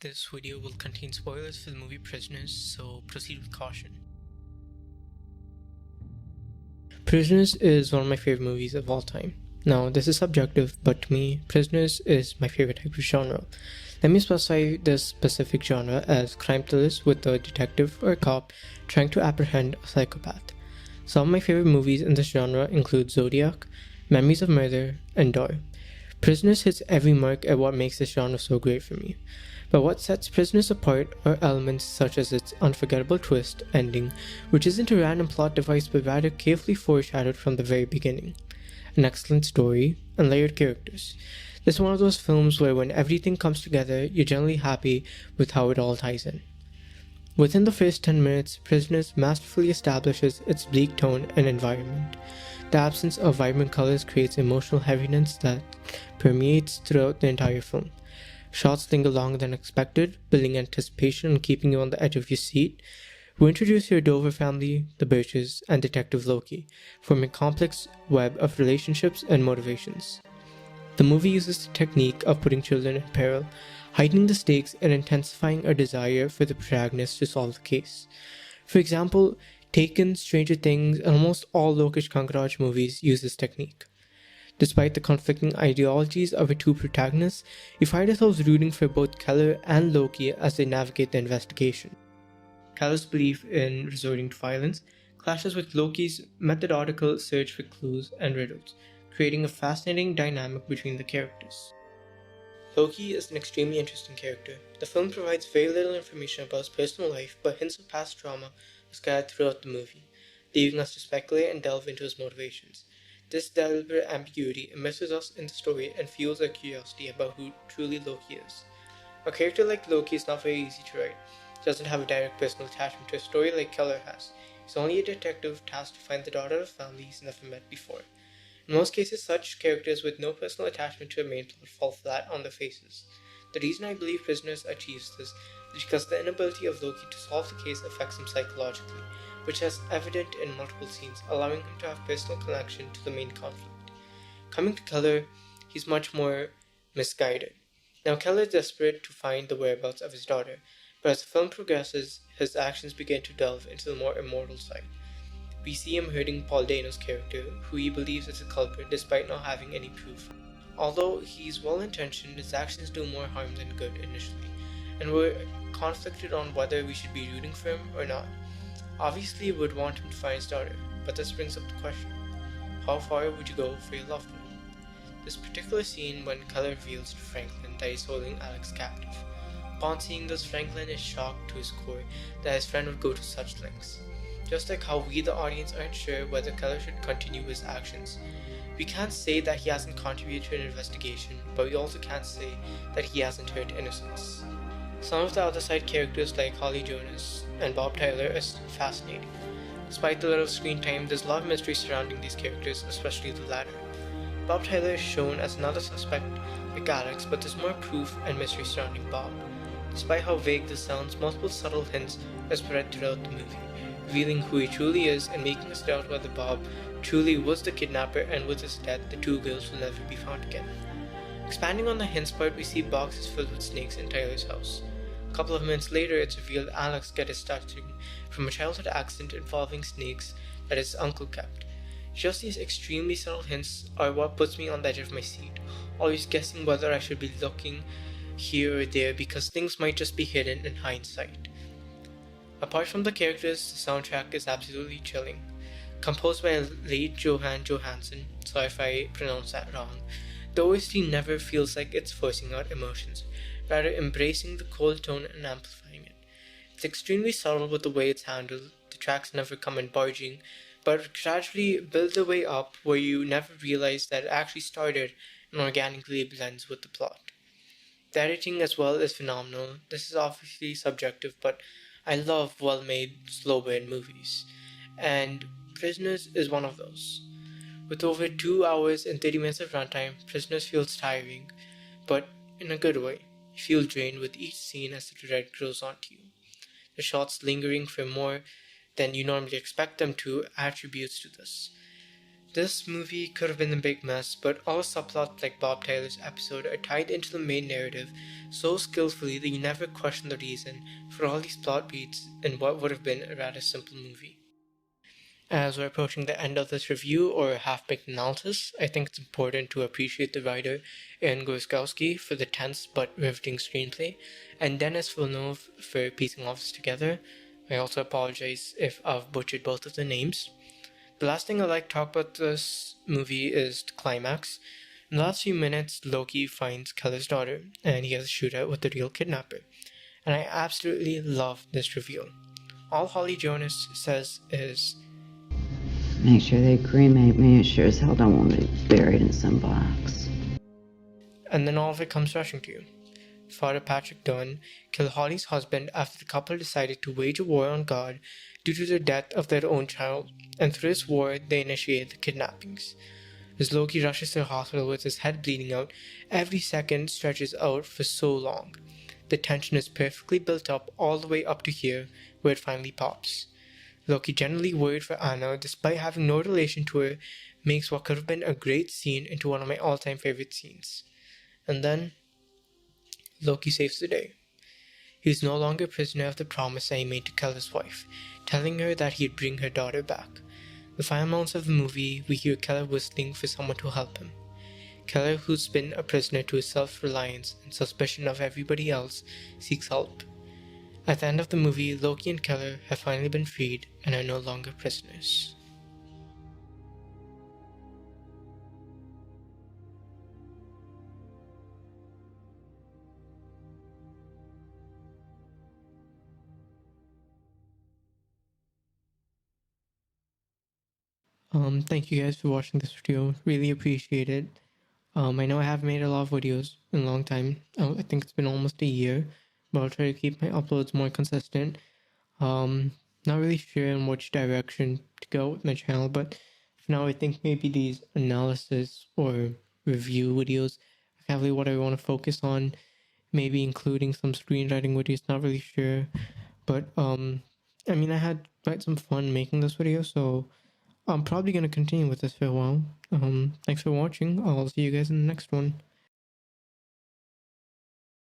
This video will contain spoilers for the movie Prisoners, so proceed with caution. Prisoners is one of my favorite movies of all time. Now, this is subjective, but to me, Prisoners is my favorite type of genre. Let me specify this specific genre as crime thrillers with a detective or a cop trying to apprehend a psychopath. Some of my favorite movies in this genre include Zodiac, Memories of Murder, and Door. Prisoners hits every mark at what makes this genre so great for me. But what sets Prisoners apart are elements such as its unforgettable twist ending, which isn't a random plot device but rather carefully foreshadowed from the very beginning, an excellent story, and layered characters. This is one of those films where when everything comes together, you're generally happy with how it all ties in. Within the first 10 minutes, Prisoners masterfully establishes its bleak tone and environment. The absence of vibrant colors creates emotional heaviness that permeates throughout the entire film. Shots linger longer than expected, building anticipation and keeping you on the edge of your seat. We introduce your Dover family, the Birches, and Detective Loki, forming a complex web of relationships and motivations. The movie uses the technique of putting children in peril, heightening the stakes and intensifying our desire for the protagonist to solve the case. For example, Taken, Stranger Things, and almost all Lokesh Kangaraj movies use this technique. Despite the conflicting ideologies of our two protagonists, we find ourselves rooting for both Keller and Loki as they navigate the investigation. Keller's belief in resorting to violence clashes with Loki's methodical search for clues and riddles, creating a fascinating dynamic between the characters. Loki is an extremely interesting character. The film provides very little information about his personal life, but hints of past trauma are scattered throughout the movie, leaving us to speculate and delve into his motivations. This deliberate ambiguity immerses us in the story and fuels our curiosity about who truly Loki is. A character like Loki is not very easy to write. He doesn't have a direct personal attachment to a story like Keller has. He's only a detective tasked to find the daughter of a family he's never met before. In most cases, such characters with no personal attachment to a main plot fall flat on their faces. The reason I believe Prisoners achieves this is because the inability of Loki to solve the case affects him psychologically, which is evident in multiple scenes, allowing him to have personal connection to the main conflict. Coming to Keller, he's much more misguided. Now, Keller is desperate to find the whereabouts of his daughter, but as the film progresses, his actions begin to delve into the more immoral side. We see him hurting Paul Dano's character, who he believes is the culprit despite not having any proof. Although he's well-intentioned, his actions do more harm than good initially, and we're conflicted on whether we should be rooting for him or not. Obviously, we would want him to find his daughter, but this brings up the question: how far would you go for your loved one? This particular scene when Keller reveals to Franklin that he's holding Alex captive. Upon seeing this, Franklin is shocked to his core that his friend would go to such lengths. Just like how we, the audience, aren't sure whether Keller should continue his actions. We can't say that he hasn't contributed to an investigation, but we also can't say that he hasn't hurt innocents. Some of the other side characters like Holly Jonas and Bob Tyler are fascinating. Despite the little screen time, there's a lot of mystery surrounding these characters, especially the latter. Bob Tyler is shown as another suspect like Alex, but there's more proof and mystery surrounding Bob. Despite how vague this sounds, multiple subtle hints are spread throughout the movie, revealing who he truly is and making us doubt whether Bob truly was the kidnapper, and with his death, the two girls will never be found again. Expanding on the hints part, we see boxes filled with snakes in Tyler's house. A couple of minutes later, it's revealed Alex got his starting from a childhood accident involving snakes that his uncle kept. Just these extremely subtle hints are what puts me on the edge of my seat, always guessing whether I should be looking here or there because things might just be hidden in hindsight. Apart from the characters, the soundtrack is absolutely chilling. Composed by late Johan Johansson, sorry if I pronounce that wrong, the OST never feels like it's forcing out emotions, rather embracing the cold tone and amplifying it. It's extremely subtle with the way it's handled. The tracks never come in barging, but gradually build their way up where you never realize that it actually started and organically blends with the plot. The editing as well is phenomenal. This is obviously subjective, but I love well-made, slow-burn movies, and Prisoners is one of those. With over 2 hours and 30 minutes of runtime, Prisoners feels tiring, but in a good way. You feel drained with each scene as the dread grows onto you. The shots lingering for more than you normally expect them to attributes to this. This movie could have been a big mess, but all subplots like Bob Tyler's episode are tied into the main narrative so skillfully that you never question the reason for all these plot beats in what would have been a rather simple movie. As we're approaching the end of this review or half-baked analysis, I think it's important to appreciate the writer Aaron Guzikowski for the tense but riveting screenplay, and Denis Villeneuve for piecing all this together. I also apologize if I've butchered both of the names. The last thing I'd like to talk about this movie is the climax. In the last few minutes, Loki finds Keller's daughter, and he has a shootout with the real kidnapper. And I absolutely love this reveal. All Holly Jonas says is, "Make sure they cremate me. I sure as hell don't want to be buried in some box." And then all of it comes rushing to you. Father Patrick Dunn killed Holly's husband after the couple decided to wage a war on God due to the death of their own child, and through this war they initiated the kidnappings. As Loki rushes to the hospital with his head bleeding out, every second stretches out for so long. The tension is perfectly built up all the way up to here, where it finally pops. Loki, generally worried for Anna despite having no relation to her, makes what could have been a great scene into one of my all-time favorite scenes. And then Loki saves the day. He is no longer prisoner of the promise that he made to Keller's wife, telling her that he'd bring her daughter back. The final moments of the movie, we hear Keller whistling for someone to help him. Keller, who's been a prisoner to his self-reliance and suspicion of everybody else, seeks help. At the end of the movie, Loki and Keller have finally been freed and are no longer prisoners. Thank you guys for watching this video. Really appreciate it. I know I haven't made a lot of videos in a long time. I think it's been almost a year, but I'll try to keep my uploads more consistent. Not really sure in which direction to go with my channel, but for now I think maybe these analysis or review videos are kind of really what I want to focus on. Maybe including some screenwriting videos, not really sure. But I mean, I had quite some fun making this video, so I'm probably going to continue with this for a while. Thanks for watching. I'll see you guys in the next one.